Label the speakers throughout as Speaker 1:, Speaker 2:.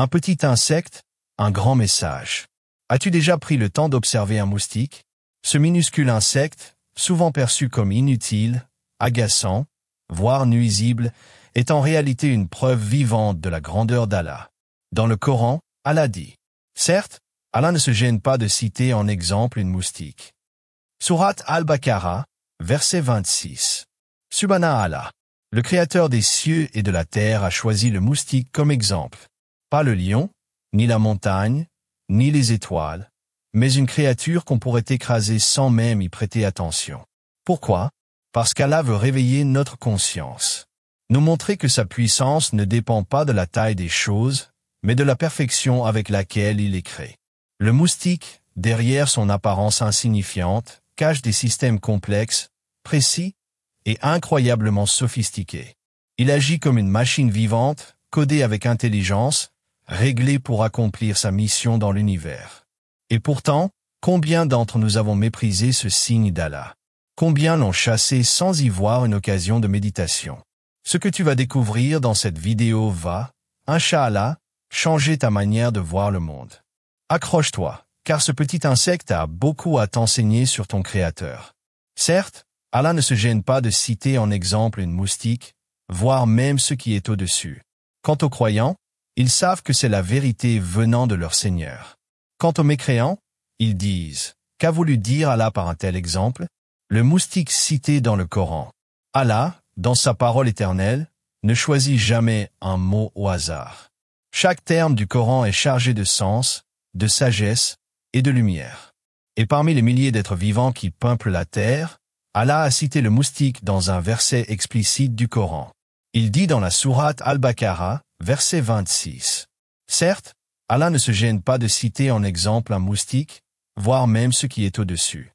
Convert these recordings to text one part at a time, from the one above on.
Speaker 1: Un petit insecte, un grand message. As-tu déjà pris le temps d'observer un moustique? Ce minuscule insecte, souvent perçu comme inutile, agaçant, voire nuisible, est en réalité une preuve vivante de la grandeur d'Allah. Dans le Coran, Allah dit. Certes, Allah ne se gêne pas de citer en exemple une moustique. Sourate Al-Baqarah, verset 26. Subhanallah, le Créateur des cieux et de la terre a choisi le moustique comme exemple. Pas le lion, ni la montagne, ni les étoiles, mais une créature qu'on pourrait écraser sans même y prêter attention. Pourquoi? Parce qu'Allah veut réveiller notre conscience. Nous montrer que sa puissance ne dépend pas de la taille des choses, mais de la perfection avec laquelle il les crée. Le moustique, derrière son apparence insignifiante, cache des systèmes complexes, précis et incroyablement sophistiqués. Il agit comme une machine vivante, codée avec intelligence, réglée pour accomplir sa mission dans l'univers. Et pourtant, combien d'entre nous avons méprisé ce signe d'Allah? Combien l'ont chassé sans y voir une occasion de méditation? Ce que tu vas découvrir dans cette vidéo va, Inch'Allah, changer ta manière de voir le monde. Accroche-toi, car ce petit insecte a beaucoup à t'enseigner sur ton Créateur. Certes, Allah ne se gêne pas de citer en exemple une moustique, voire même ce qui est au-dessus. Quant aux croyants, ils savent que c'est la vérité venant de leur Seigneur. Quant aux mécréants, ils disent, qu'a voulu dire Allah par un tel exemple? Le moustique cité dans le Coran. Allah, dans sa parole éternelle, ne choisit jamais un mot au hasard. Chaque terme du Coran est chargé de sens, de sagesse et de lumière. Et parmi les milliers d'êtres vivants qui peuplent la terre, Allah a cité le moustique dans un verset explicite du Coran. Il dit dans la sourate Al-Baqarah, verset 26. Certes, Allah ne se gêne pas de citer en exemple un moustique, voire même ce qui est au-dessus.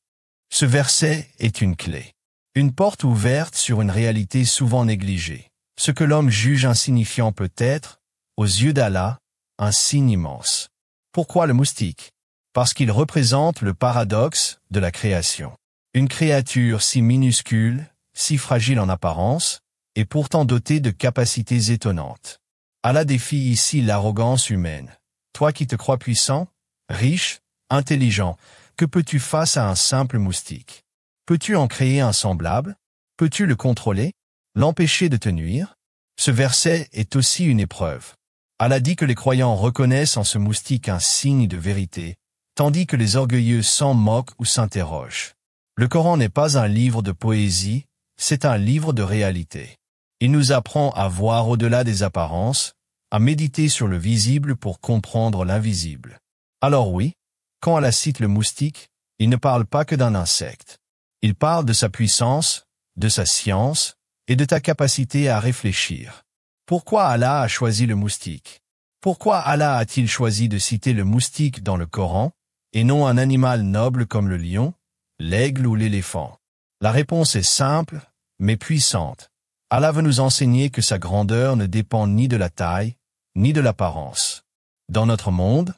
Speaker 1: Ce verset est une clé. Une porte ouverte sur une réalité souvent négligée. Ce que l'homme juge insignifiant peut être, aux yeux d'Allah, un signe immense. Pourquoi le moustique? Parce qu'il représente le paradoxe de la création. Une créature si minuscule, si fragile en apparence, et pourtant dotée de capacités étonnantes. Allah défie ici l'arrogance humaine. Toi qui te crois puissant, riche, intelligent, que peux-tu face à un simple moustique? Peux-tu en créer un semblable? Peux-tu le contrôler? L'empêcher de te nuire? Ce verset est aussi une épreuve. Allah dit que les croyants reconnaissent en ce moustique un signe de vérité, tandis que les orgueilleux s'en moquent ou s'interrogent. Le Coran n'est pas un livre de poésie, c'est un livre de réalité. Il nous apprend à voir au-delà des apparences, à méditer sur le visible pour comprendre l'invisible. Alors oui, quand Allah cite le moustique, il ne parle pas que d'un insecte. Il parle de sa puissance, de sa science et de ta capacité à réfléchir. Pourquoi Allah a choisi le moustique? Pourquoi Allah a-t-il choisi de citer le moustique dans le Coran, et non un animal noble comme le lion, l'aigle ou l'éléphant? La réponse est simple, mais puissante. Allah veut nous enseigner que sa grandeur ne dépend ni de la taille, ni de l'apparence. Dans notre monde,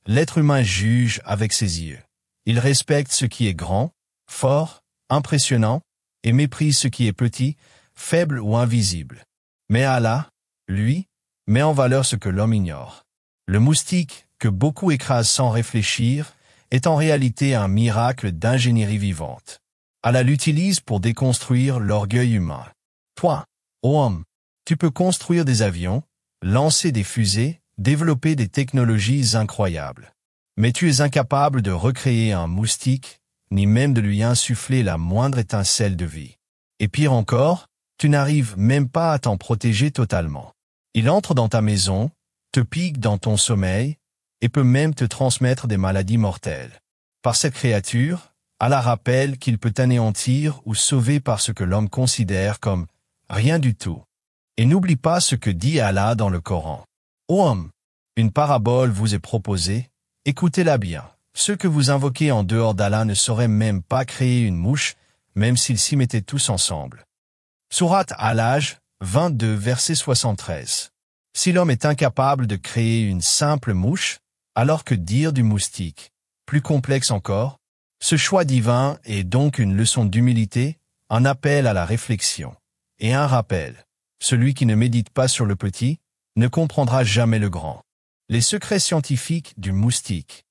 Speaker 1: l'être humain juge avec ses yeux. Il respecte ce qui est grand, fort, impressionnant, et méprise ce qui est petit, faible ou invisible. Mais Allah, lui, met en valeur ce que l'homme ignore. Le moustique, que beaucoup écrasent sans réfléchir, est en réalité un miracle d'ingénierie vivante. Allah l'utilise pour déconstruire l'orgueil humain. Toi, ô homme, tu peux construire des avions, lancer des fusées, développer des technologies incroyables. Mais tu es incapable de recréer un moustique, ni même de lui insuffler la moindre étincelle de vie. Et pire encore, tu n'arrives même pas à t'en protéger totalement. Il entre dans ta maison, te pique dans ton sommeil, et peut même te transmettre des maladies mortelles. Par cette créature, Allah rappelle qu'il peut anéantir ou sauver par ce que l'homme considère comme rien du tout. Et n'oublie pas ce que dit Allah dans le Coran. Ô homme, une parabole vous est proposée, écoutez-la bien. Ceux que vous invoquez en dehors d'Allah ne sauraient même pas créer une mouche, même s'ils s'y mettaient tous ensemble. Sourate Al-Hajj, 22, verset 73. Si l'homme est incapable de créer une simple mouche, alors que dire du moustique? Plus complexe encore, ce choix divin est donc une leçon d'humilité, un appel à la réflexion, et un rappel. Celui qui ne médite pas sur le petit ne comprendra jamais le grand. Les secrets scientifiques du moustique.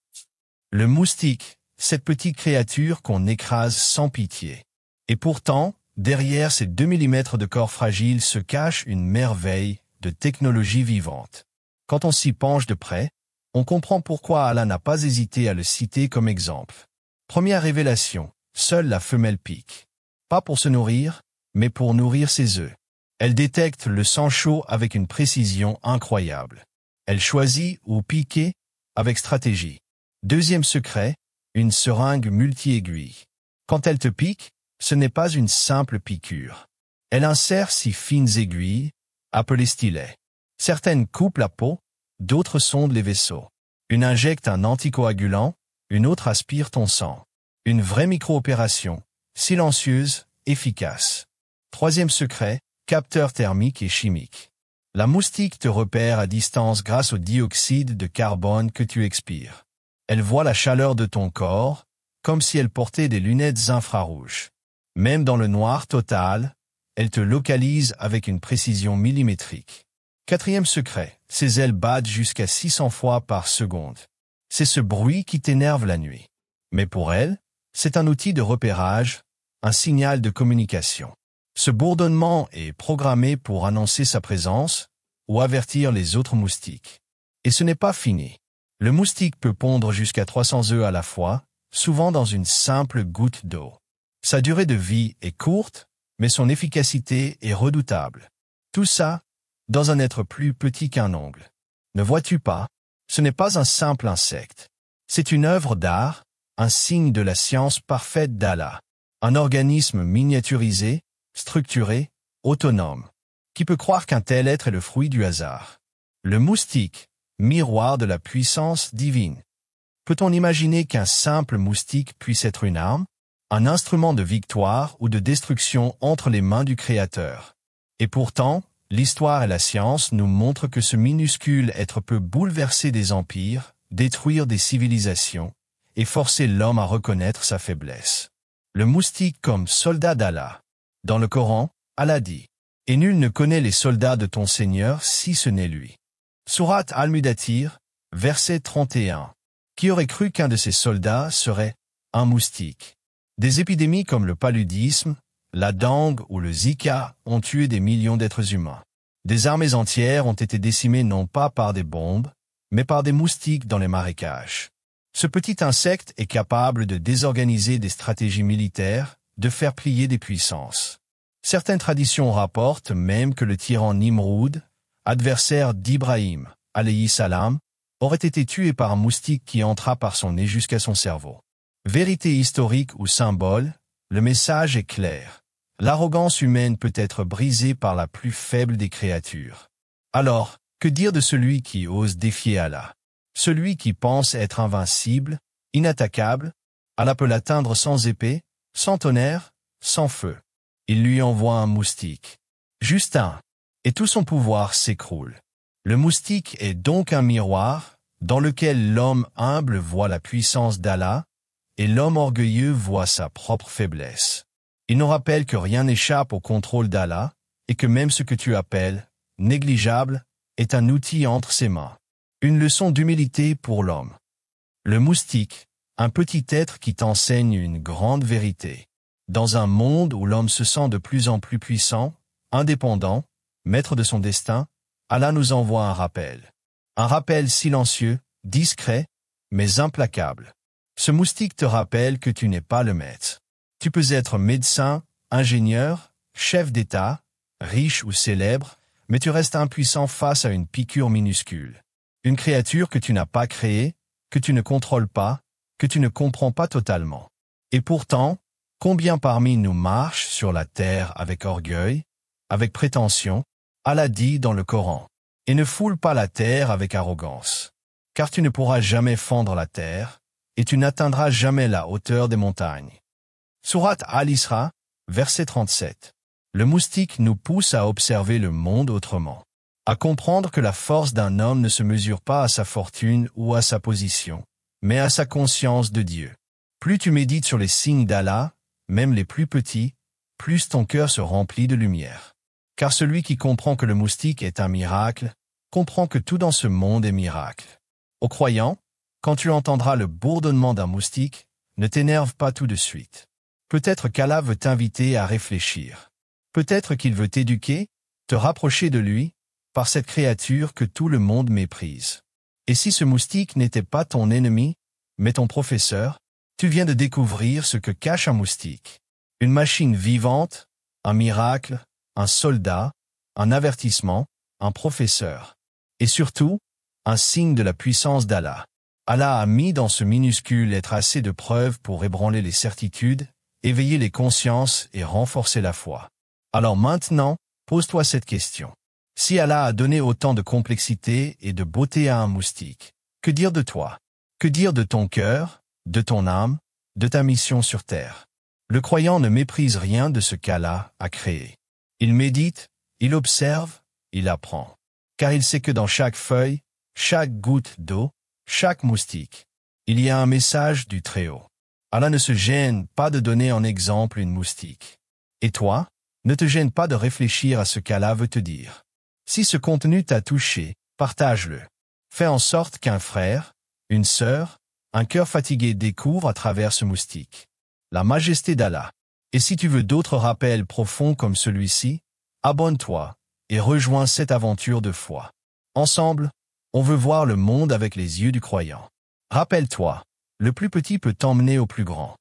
Speaker 1: Le moustique, cette petite créature qu'on écrase sans pitié. Et pourtant, derrière ces 2 mm de corps fragile se cache une merveille de technologie vivante. Quand on s'y penche de près, on comprend pourquoi Allah n'a pas hésité à le citer comme exemple. Première révélation, seule la femelle pique. Pas pour se nourrir, mais pour nourrir ses œufs. Elle détecte le sang chaud avec une précision incroyable. Elle choisit où piquer avec stratégie. Deuxième secret, une seringue multi-aiguille. Quand elle te pique, ce n'est pas une simple piqûre. Elle insère 6 fines aiguilles, appelées stylets. Certaines coupent la peau, d'autres sondent les vaisseaux. Une injecte un anticoagulant, une autre aspire ton sang. Une vraie micro-opération, silencieuse, efficace. Troisième secret, capteur thermique et chimique. La moustique te repère à distance grâce au dioxyde de carbone que tu expires. Elle voit la chaleur de ton corps, comme si elle portait des lunettes infrarouges. Même dans le noir total, elle te localise avec une précision millimétrique. Quatrième secret, ses ailes battent jusqu'à 600 fois par seconde. C'est ce bruit qui t'énerve la nuit. Mais pour elle, c'est un outil de repérage, un signal de communication. Ce bourdonnement est programmé pour annoncer sa présence ou avertir les autres moustiques. Et ce n'est pas fini. Le moustique peut pondre jusqu'à 300 œufs à la fois, souvent dans une simple goutte d'eau. Sa durée de vie est courte, mais son efficacité est redoutable. Tout ça, dans un être plus petit qu'un ongle. Ne vois-tu pas? Ce n'est pas un simple insecte. C'est une œuvre d'art, un signe de la science parfaite d'Allah. Un organisme miniaturisé, structuré, autonome. Qui peut croire qu'un tel être est le fruit du hasard? Le moustique, miroir de la puissance divine. Peut-on imaginer qu'un simple moustique puisse être une arme, un instrument de victoire ou de destruction entre les mains du Créateur? Et pourtant, l'histoire et la science nous montrent que ce minuscule être peut bouleverser des empires, détruire des civilisations et forcer l'homme à reconnaître sa faiblesse. Le moustique comme soldat d'Allah. Dans le Coran, Allah dit « Et nul ne connaît les soldats de ton Seigneur si ce n'est lui ». Sourate Al-Mudathir, verset 31. Qui aurait cru qu'un de ces soldats serait un moustique? Des épidémies comme le paludisme, la dengue ou le Zika ont tué des millions d'êtres humains. Des armées entières ont été décimées non pas par des bombes, mais par des moustiques dans les marécages. Ce petit insecte est capable de désorganiser des stratégies militaires, de faire plier des puissances. Certaines traditions rapportent même que le tyran Nimroud, adversaire d'Ibrahim, alayhi salam, aurait été tué par un moustique qui entra par son nez jusqu'à son cerveau. Vérité historique ou symbole, le message est clair. L'arrogance humaine peut être brisée par la plus faible des créatures. Alors, que dire de celui qui ose défier Allah? Celui qui pense être invincible, inattaquable, Allah peut l'atteindre sans épée, sans tonnerre, sans feu. Il lui envoie un moustique. Juste un. Et tout son pouvoir s'écroule. Le moustique est donc un miroir, dans lequel l'homme humble voit la puissance d'Allah, et l'homme orgueilleux voit sa propre faiblesse. Il nous rappelle que rien n'échappe au contrôle d'Allah, et que même ce que tu appelles négligeable est un outil entre ses mains. Une leçon d'humilité pour l'homme. Le moustique, un petit être qui t'enseigne une grande vérité. Dans un monde où l'homme se sent de plus en plus puissant, indépendant, maître de son destin, Allah nous envoie un rappel. Un rappel silencieux, discret, mais implacable. Ce moustique te rappelle que tu n'es pas le maître. Tu peux être médecin, ingénieur, chef d'État, riche ou célèbre, mais tu restes impuissant face à une piqûre minuscule. Une créature que tu n'as pas créée, que tu ne contrôles pas, que tu ne comprends pas totalement. Et pourtant, combien parmi nous marchent sur la terre avec orgueil, avec prétention? Allah dit dans le Coran, « Et ne foule pas la terre avec arrogance, car tu ne pourras jamais fendre la terre, et tu n'atteindras jamais la hauteur des montagnes. » Sourate Al-Isra, verset 37. Le moustique nous pousse à observer le monde autrement, à comprendre que la force d'un homme ne se mesure pas à sa fortune ou à sa position, mais à sa conscience de Dieu. Plus tu médites sur les signes d'Allah, même les plus petits, plus ton cœur se remplit de lumière. Car celui qui comprend que le moustique est un miracle, comprends que tout dans ce monde est miracle. Aux croyants, quand tu entendras le bourdonnement d'un moustique, ne t'énerve pas tout de suite. Peut-être qu'Allah veut t'inviter à réfléchir. Peut-être qu'il veut t'éduquer, te rapprocher de lui, par cette créature que tout le monde méprise. Et si ce moustique n'était pas ton ennemi, mais ton professeur, tu viens de découvrir ce que cache un moustique. Une machine vivante, un miracle, un soldat, un avertissement, un professeur. Et surtout, un signe de la puissance d'Allah. Allah a mis dans ce minuscule être assez de preuves pour ébranler les certitudes, éveiller les consciences et renforcer la foi. Alors maintenant, pose-toi cette question. Si Allah a donné autant de complexité et de beauté à un moustique, que dire de toi? Que dire de ton cœur, de ton âme, de ta mission sur terre? Le croyant ne méprise rien de ce qu'Allah a créé. Il médite, il observe, il apprend. Car il sait que dans chaque feuille, chaque goutte d'eau, chaque moustique, il y a un message du Très-Haut. Allah ne se gêne pas de donner en exemple une moustique. Et toi, ne te gêne pas de réfléchir à ce qu'Allah veut te dire. Si ce contenu t'a touché, partage-le. Fais en sorte qu'un frère, une sœur, un cœur fatigué découvre à travers ce moustique la majesté d'Allah. Et si tu veux d'autres rappels profonds comme celui-ci, abonne-toi et rejoins cette aventure de foi. Ensemble, on veut voir le monde avec les yeux du croyant. Rappelle-toi, le plus petit peut t'emmener au plus grand.